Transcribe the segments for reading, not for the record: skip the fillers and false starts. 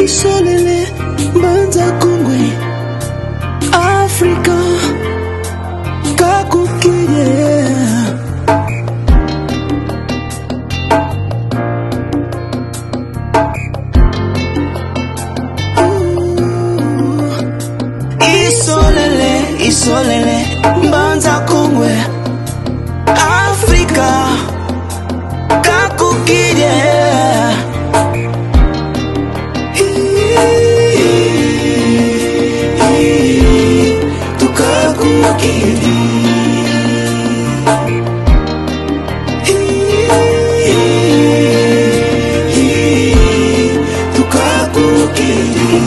Isolele, Banza Kongwe, Africa, Kakukide. Isolele, Banza Kongwe, Africa, Kakukide.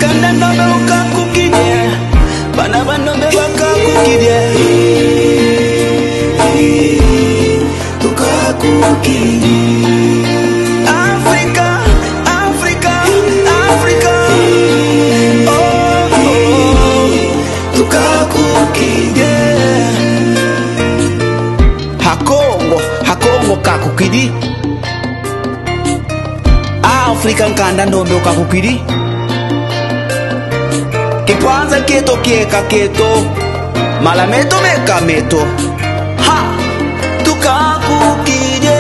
Kanda ndombe ukakukide, bana bandombe bakakukide. Tukakukide. Africa, Africa, Africa. Oh, oh, tukakukide. Hakongo kakukidi. Africa kanda ndombe ukakukidi. Kipanza keto kieka keto, malameto meka meto. Ha, tukakukide.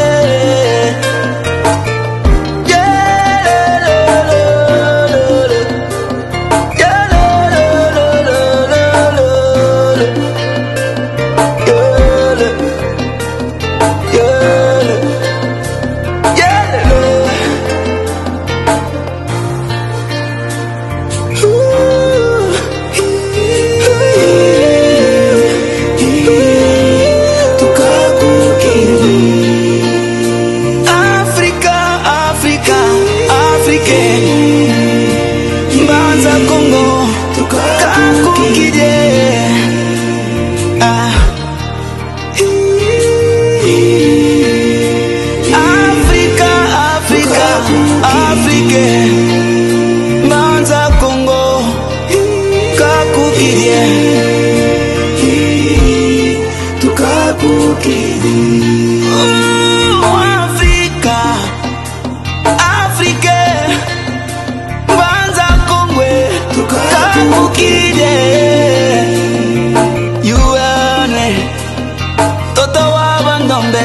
Banza Congo, Kakukide. Africa, Africa, Africa. Banza Congo, Kakukide. Tukakukide. Africa, Africa. Kakukide. Yuane Toto wa bandombe,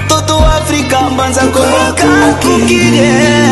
Toto Africa, Banza Congo, Kakukide.